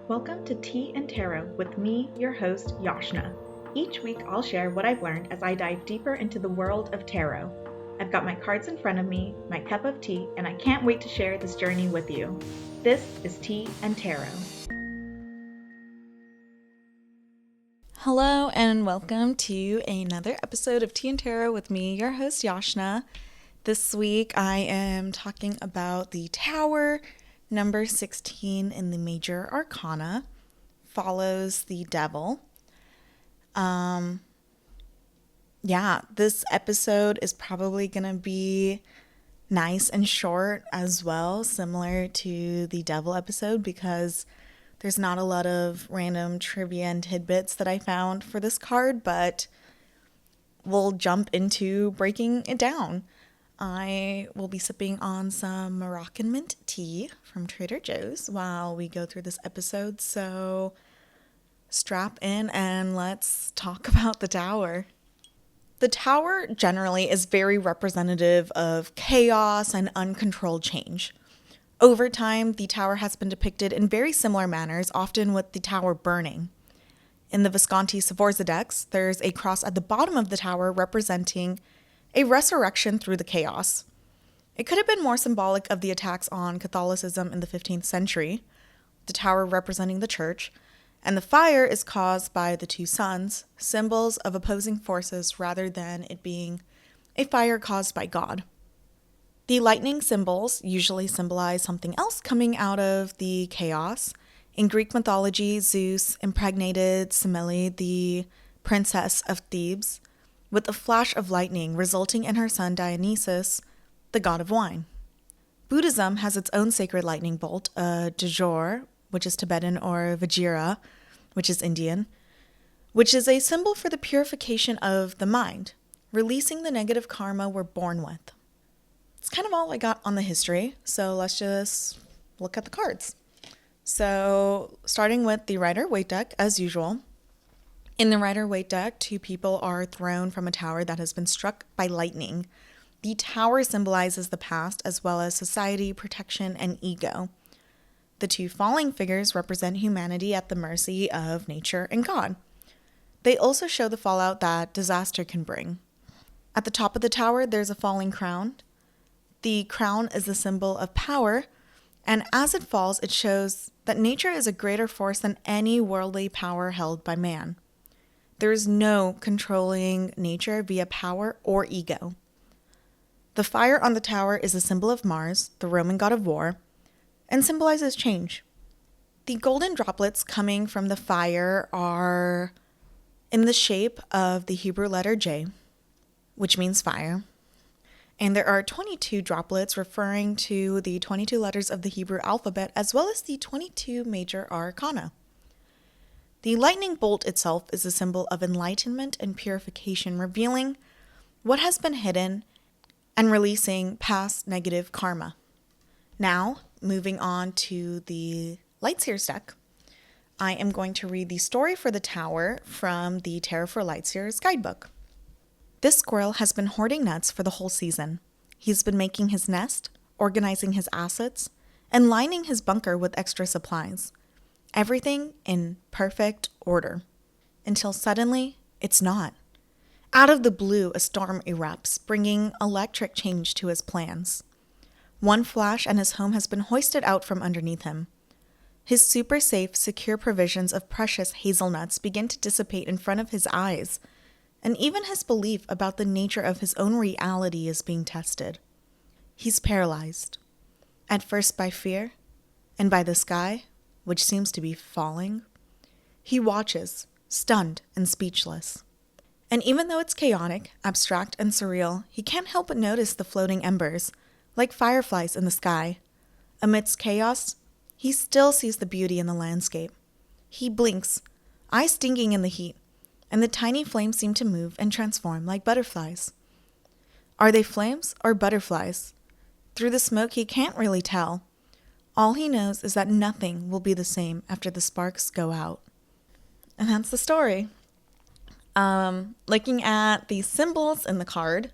Welcome to Tea and Tarot with me, your host, Yashna. Each week I'll share what I've learned as I dive deeper into the world of tarot. I've got my cards in front of me, my cup of tea, and I can't wait to share this journey with you. This is Tea and Tarot. Hello and welcome to another episode of Tea and Tarot with me, your host Yashna. This week I am talking about the Tower, number 16 in the Major Arcana, follows the Devil. This episode is probably going to be nice and short as well, similar to the Devil episode, because there's not a lot of random trivia and tidbits that I found for this card, but we'll jump into breaking it down. I will be sipping on some Moroccan mint tea from Trader Joe's while we go through this episode, so strap in and let's talk about the Tower. The Tower generally is very representative of chaos and uncontrolled change. Over time, the Tower has been depicted in very similar manners, often with the Tower burning. In the Visconti Sforza decks, there's a cross at the bottom of the Tower representing a resurrection through the chaos. It could have been more symbolic of the attacks on Catholicism in the 15th century, the Tower representing the Church, and the fire is caused by the two suns, symbols of opposing forces rather than it being a fire caused by God. The lightning symbols usually symbolize something else coming out of the chaos. In Greek mythology, Zeus impregnated Semele, the princess of Thebes, with a flash of lightning resulting in her son Dionysus, the god of wine. Buddhism has its own sacred lightning bolt, Dajor, which is Tibetan, or Vajra, which is Indian, which is a symbol for the purification of the mind, releasing the negative karma we're born with. It's kind of all I got on the history, so let's just look at the cards. So, starting with the Rider-Waite deck, as usual. In the Rider-Waite deck, two people are thrown from a tower that has been struck by lightning. The tower symbolizes the past as well as society, protection, and ego. The two falling figures represent humanity at the mercy of nature and God. They also show the fallout that disaster can bring. At the top of the tower, there's a falling crown. The crown is a symbol of power, and as it falls, it shows that nature is a greater force than any worldly power held by man. There is no controlling nature via power or ego. The fire on the tower is a symbol of Mars, the Roman god of war, and symbolizes change. The golden droplets coming from the fire are in the shape of the Hebrew letter J, which means fire. And there are 22 droplets referring to the 22 letters of the Hebrew alphabet, as well as the 22 major arcana. The lightning bolt itself is a symbol of enlightenment and purification, revealing what has been hidden and releasing past negative karma. Now, moving on to the Light Seers deck, I am going to read the story for the Tower from the Tarot for Light Seers guidebook. This squirrel has been hoarding nuts for the whole season. He's been making his nest, organizing his assets, and lining his bunker with extra supplies. Everything in perfect order. Until suddenly, it's not. Out of the blue, a storm erupts, bringing electric change to his plans. One flash and his home has been hoisted out from underneath him. His super safe, secure provisions of precious hazelnuts begin to dissipate in front of his eyes, and even his belief about the nature of his own reality is being tested. He's paralyzed, at first by fear, and by the sky, which seems to be falling. He watches, stunned and speechless. And even though it's chaotic, abstract, and surreal, he can't help but notice the floating embers, like fireflies in the sky. Amidst chaos, he still sees the beauty in the landscape. He blinks, eyes stinging in the heat, and the tiny flames seem to move and transform like butterflies. Are they flames or butterflies? Through the smoke, he can't really tell. All he knows is that nothing will be the same after the sparks go out. And that's the story. Looking at the symbols in the card,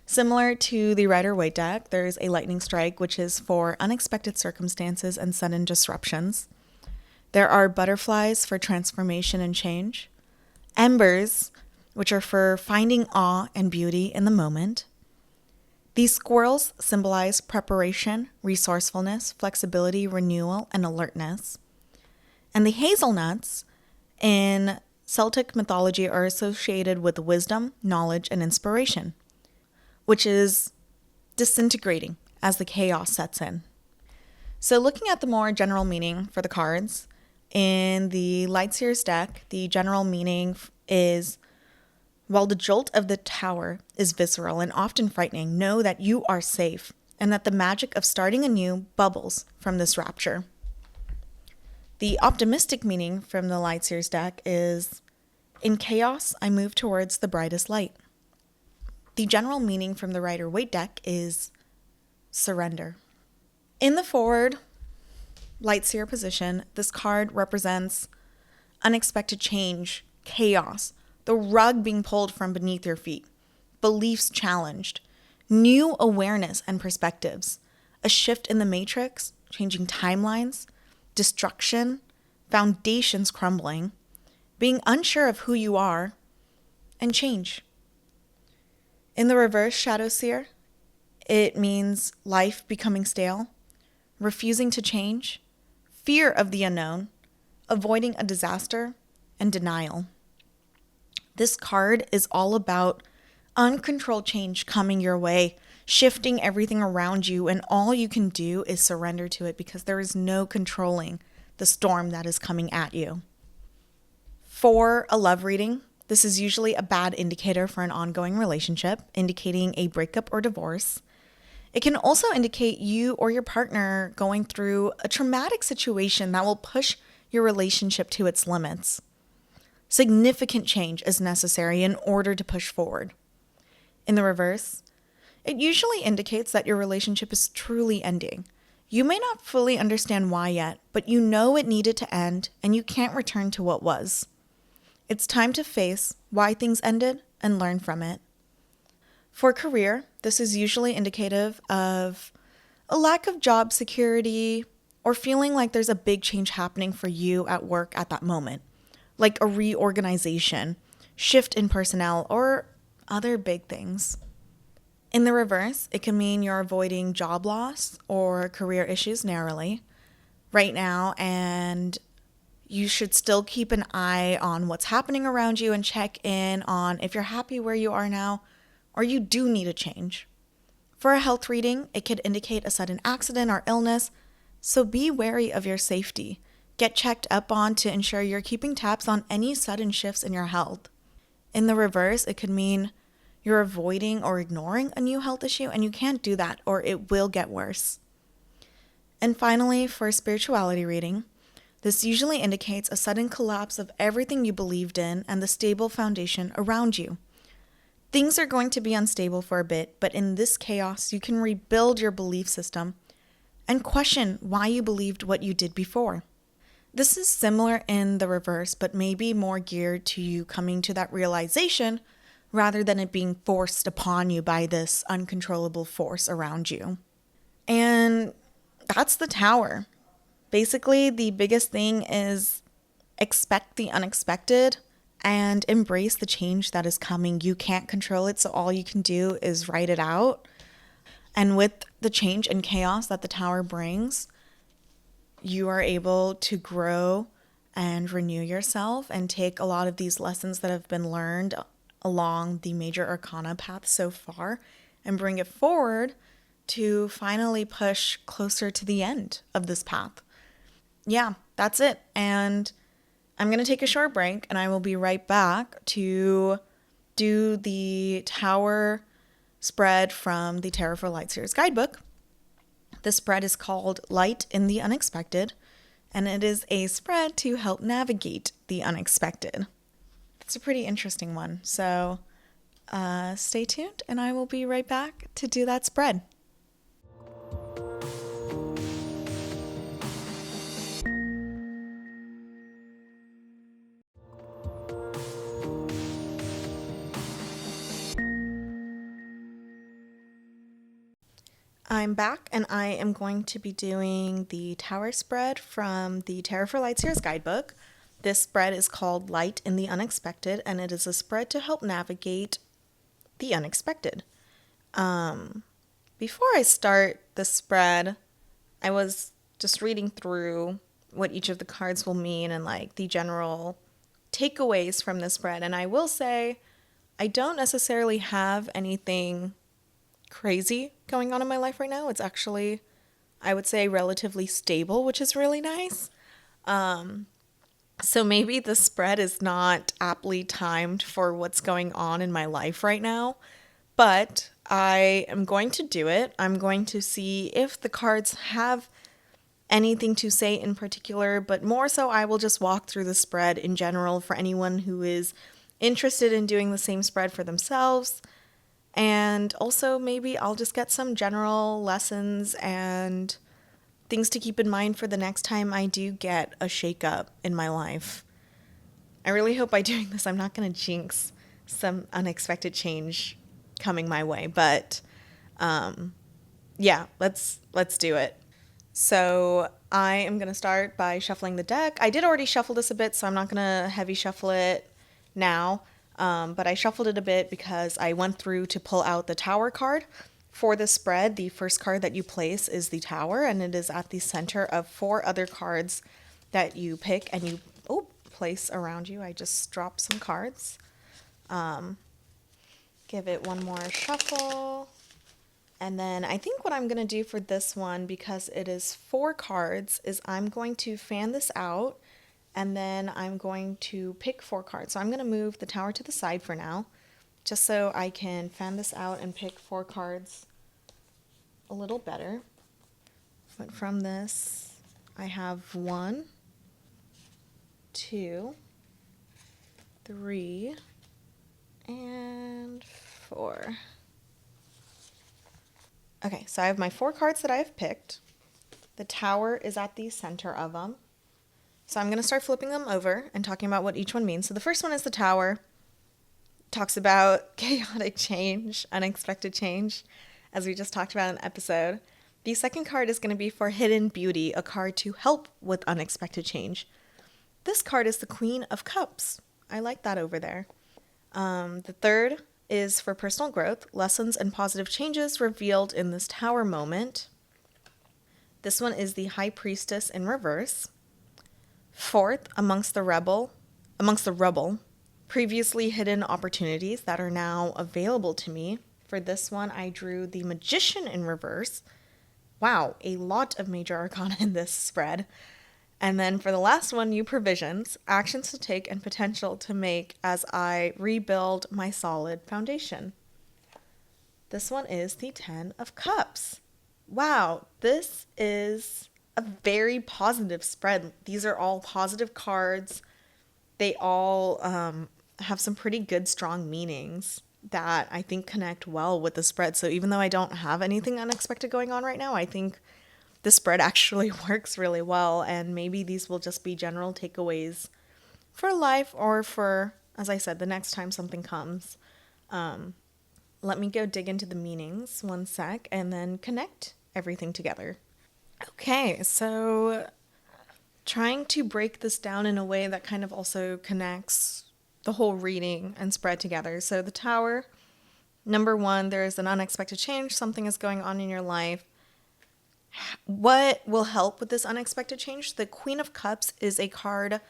similar to the Rider-Waite deck, there's a lightning strike, which is for unexpected circumstances and sudden disruptions. There are butterflies for transformation and change, embers, which are for finding awe and beauty in the moment. These squirrels symbolize preparation, resourcefulness, flexibility, renewal, and alertness. And the hazelnuts in Celtic mythology are associated with wisdom, knowledge, and inspiration, which is disintegrating as the chaos sets in. So looking at the more general meaning for the cards, in the Light Seers deck, the general meaning is, while the jolt of the tower is visceral and often frightening, know that you are safe and that the magic of starting anew bubbles from this rapture. The optimistic meaning from the Light Seers deck is, in chaos, I move towards the brightest light. The general meaning from the Rider-Waite deck is surrender. In the forward Light Seer position, this card represents unexpected change, chaos, the rug being pulled from beneath your feet, beliefs challenged, new awareness and perspectives, a shift in the matrix, changing timelines, destruction, foundations crumbling, being unsure of who you are, and change. In the reverse Shadow Seer, it means life becoming stale, refusing to change, fear of the unknown, avoiding a disaster, and denial. This card is all about uncontrolled change coming your way, shifting everything around you, and all you can do is surrender to it because there is no controlling the storm that is coming at you. For a love reading, this is usually a bad indicator for an ongoing relationship, indicating a breakup or divorce. It can also indicate you or your partner going through a traumatic situation that will push your relationship to its limits. Significant change is necessary in order to push forward. In the reverse, it usually indicates that your relationship is truly ending. You may not fully understand why yet, but you know it needed to end and you can't return to what was. It's time to face why things ended and learn from it. For career, this is usually indicative of a lack of job security or feeling like there's a big change happening for you at work at that moment, like a reorganization, shift in personnel, or other big things. In the reverse, it can mean you're avoiding job loss or career issues narrowly right now, and you should still keep an eye on what's happening around you and check in on if you're happy where you are now or you do need a change. For a health reading, it could indicate a sudden accident or illness, so be wary of your safety. Get checked up on to ensure you're keeping tabs on any sudden shifts in your health. In the reverse, it could mean you're avoiding or ignoring a new health issue, and you can't do that or it will get worse. And finally, for a spirituality reading, this usually indicates a sudden collapse of everything you believed in and the stable foundation around you. Things are going to be unstable for a bit, but in this chaos, you can rebuild your belief system and question why you believed what you did before. This is similar in the reverse, but maybe more geared to you coming to that realization rather than it being forced upon you by this uncontrollable force around you. And that's the Tower. Basically, the biggest thing is expect the unexpected and embrace the change that is coming. You can't control it, so all you can do is write it out. And with the change and chaos that the Tower brings, you are able to grow and renew yourself and take a lot of these lessons that have been learned along the major arcana path so far and bring it forward to finally push closer to the end of this path. Yeah, that's it. And I'm going to take a short break and I will be right back to do the Tower spread from the Tarot for Light Seers guidebook. The spread is called Light in the Unexpected, and it is a spread to help navigate the unexpected. It's a pretty interesting one, so stay tuned and I will be right back to do that spread. I'm back and I am going to be doing the Tower spread from the Tarot for Light Seers guidebook. This spread is called Light in the Unexpected, and it is a spread to help navigate the unexpected. Before I start the spread, I was just reading through what each of the cards will mean and like the general takeaways from the spread. And I will say, I don't necessarily have anything crazy going on in my life right now. It's actually, I would say, relatively stable, which is really nice. So maybe the spread is not aptly timed for what's going on in my life right now, but I am going to do it. I'm going to see if the cards have anything to say in particular, but more so I will just walk through the spread in general for anyone who is interested in doing the same spread for themselves. And also maybe I'll just get some general lessons and things to keep in mind for the next time I do get a shakeup in my life. I really hope by doing this I'm not going to jinx some unexpected change coming my way, but yeah, let's do it. So I am going to start by shuffling the deck. I did already shuffle this a bit, so I'm not going to heavy shuffle it now. But I shuffled it a bit because I went through to pull out the Tower card. For the spread, the first card that you place is the Tower, and it is at the center of 4 other cards that you pick and you place around you. I just dropped some cards. Give it one more shuffle. And then I think what I'm going to do for this one, because it is 4 cards, is I'm going to fan this out. And then I'm going to pick 4 cards. So I'm going to move the Tower to the side for now, just so I can fan this out and pick 4 cards a little better. But from this, I have 1, 2, 3, and 4. Okay, so I have my 4 cards that I have picked. The Tower is at the center of them. So I'm going to start flipping them over and talking about what each one means. So the first one is the Tower. Talks about chaotic change, unexpected change, as we just talked about in the episode. The second card is going to be for Hidden Beauty, a card to help with unexpected change. This card is the Queen of Cups. I like that over there. The third is for personal growth, lessons and positive changes revealed in this Tower moment. This one is the High Priestess in reverse. Fourth, amongst the rubble, previously hidden opportunities that are now available to me. For this one, I drew the Magician in reverse. Wow, a lot of major arcana in this spread. And then for the last one, new provisions, actions to take and potential to make as I rebuild my solid foundation. This one is the 10 of Cups. Wow, this is a very positive spread. These are all positive cards. They all have some pretty good, strong meanings that I think connect well with the spread. So even though I don't have anything unexpected going on right now, I think the spread actually works really well. And maybe these will just be general takeaways for life or for, as I said, the next time something comes. Let me go dig into the meanings one sec and then connect everything together. Okay, so trying to break this down in a way that kind of also connects the whole reading and spread together. So the Tower, number 1, there is an unexpected change. Something is going on in your life. What will help with this unexpected change? The Queen of Cups is a card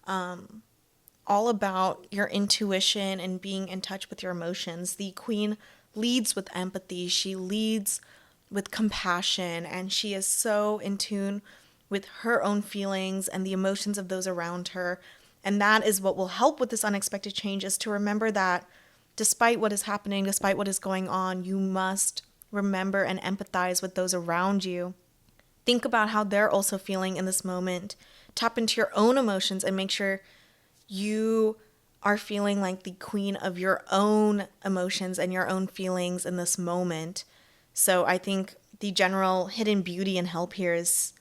all about your intuition and being in touch with your emotions. The Queen leads with empathy. She leads with compassion, and she is so in tune with her own feelings and the emotions of those around her. And that is what will help with this unexpected change, is to remember that despite what is happening, despite what is going on, you must remember and empathize with those around you. Think about how they're also feeling in this moment. Tap into your own emotions and make sure you are feeling like the queen of your own emotions and your own feelings in this moment. So I think the general hidden beauty and help here is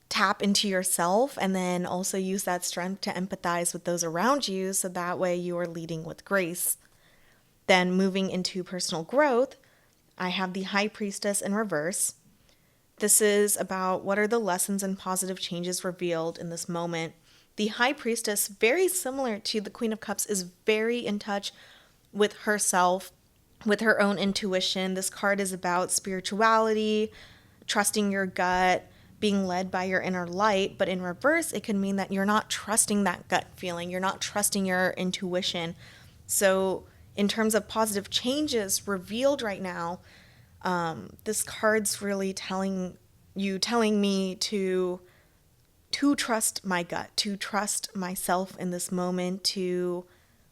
tap into yourself and then also use that strength to empathize with those around you, so that way you are leading with grace. Then moving into personal growth, I have the High Priestess in reverse. This is about what are the lessons and positive changes revealed in this moment. The High Priestess, very similar to the Queen of Cups, is very in touch with herself, with her own intuition. This card is about spirituality, trusting your gut, being led by your inner light. But in reverse, it can mean that you're not trusting that gut feeling. You're not trusting your intuition. So in terms of positive changes revealed right now, this card's really telling me to trust my gut, to trust myself in this moment, to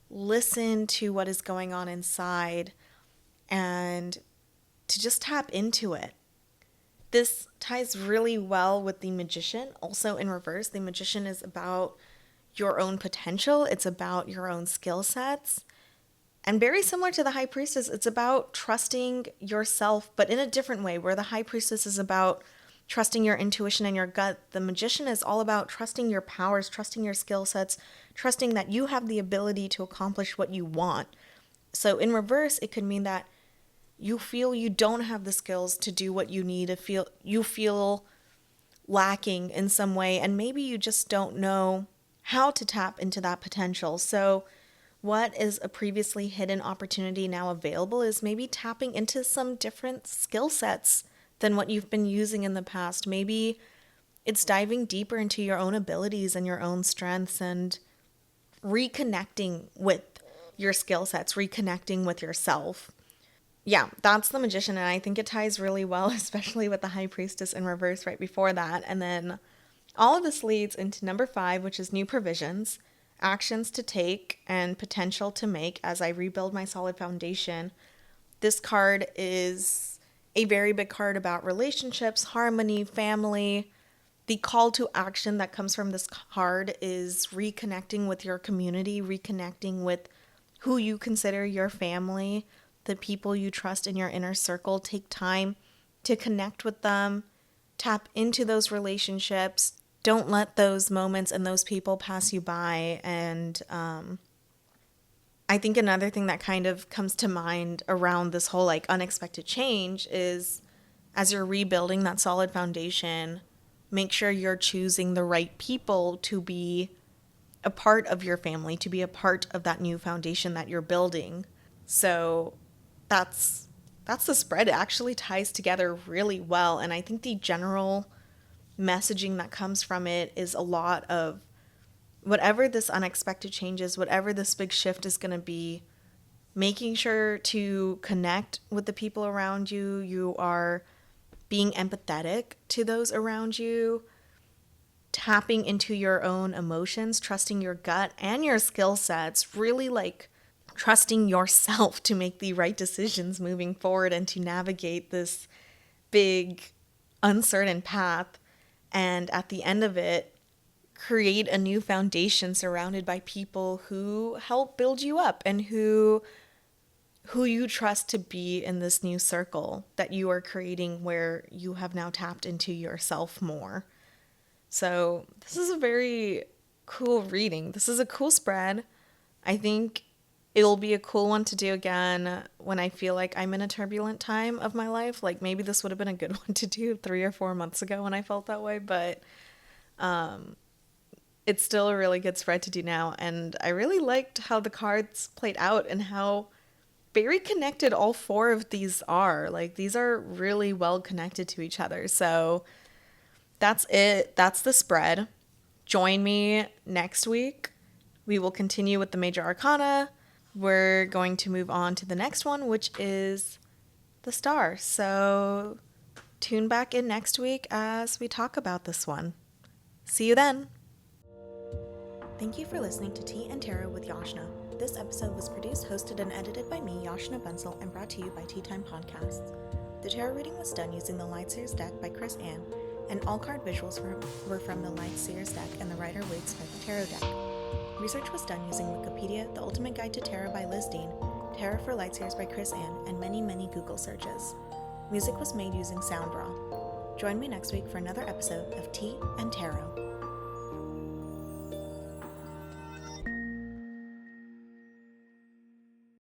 listen to what is going on inside, and to just tap into it. This ties really well with the Magician. Also in reverse, the Magician is about your own potential. It's about your own skill sets. And very similar to the High Priestess, it's about trusting yourself, but in a different way, where the High Priestess is about trusting your intuition and your gut. The Magician is all about trusting your powers, trusting your skill sets, trusting that you have the ability to accomplish what you want. So in reverse, it could mean that you feel you don't have the skills to do what you need, you feel lacking in some way, and maybe you just don't know how to tap into that potential. So what is a previously hidden opportunity now available is maybe tapping into some different skill sets than what you've been using in the past. Maybe it's diving deeper into your own abilities and your own strengths and reconnecting with your skill sets, reconnecting with yourself. Yeah, that's the Magician, and I think it ties really well, especially with the High Priestess in reverse right before that. And then all of this leads into number 5, which is new provisions, actions to take, and potential to make as I rebuild my solid foundation. This card is a very big card about relationships, harmony, family. The call to action that comes from this card is reconnecting with your community, reconnecting with who you consider your family, the people you trust in your inner circle. Take time to connect with them, tap into those relationships. Don't let those moments and those people pass you by. And I think another thing that kind of comes to mind around this whole like unexpected change is, as you're rebuilding that solid foundation, make sure you're choosing the right people to be a part of your family, to be a part of that new foundation that you're building. So that's the spread. It actually ties together really well. And I think the general messaging that comes from it is a lot of whatever this unexpected change is, whatever this big shift is going to be, making sure to connect with the people around you. You are being empathetic to those around you, tapping into your own emotions, trusting your gut and your skill sets, really like trusting yourself to make the right decisions moving forward and to navigate this big, uncertain path. And at the end of it, create a new foundation surrounded by people who help build you up and who you trust to be in this new circle that you are creating, where you have now tapped into yourself more. So this is a very cool reading. This is a cool spread. I think it'll be a cool one to do again when I feel like I'm in a turbulent time of my life. Like maybe this would have been a good one to do 3 or 4 months ago when I felt that way, but it's still a really good spread to do now. And I really liked how the cards played out and how very connected all 4 of these are. Like these are really well connected to each other. So that's it. That's the spread. Join me next week. We will continue with the Major Arcana. We're going to move on to the next one, which is the Star. So tune back in next week as we talk about this one. See you then. Thank you for listening to Tea and Tarot with Yashna. This episode was produced, hosted, and edited by me, Yashna Bensel, and brought to you by Tea Time Podcasts. The tarot reading was done using the Light Seers deck by Chris Ann, and all card visuals were from the Light Seers deck and the Rider-Waite Smith Tarot deck. Research was done using Wikipedia, The Ultimate Guide to Tarot by Liz Dean, Tarot for Light Seers by Chris Ann, and many, many Google searches. Music was made using SoundRaw. Join me next week for another episode of Tea and Tarot.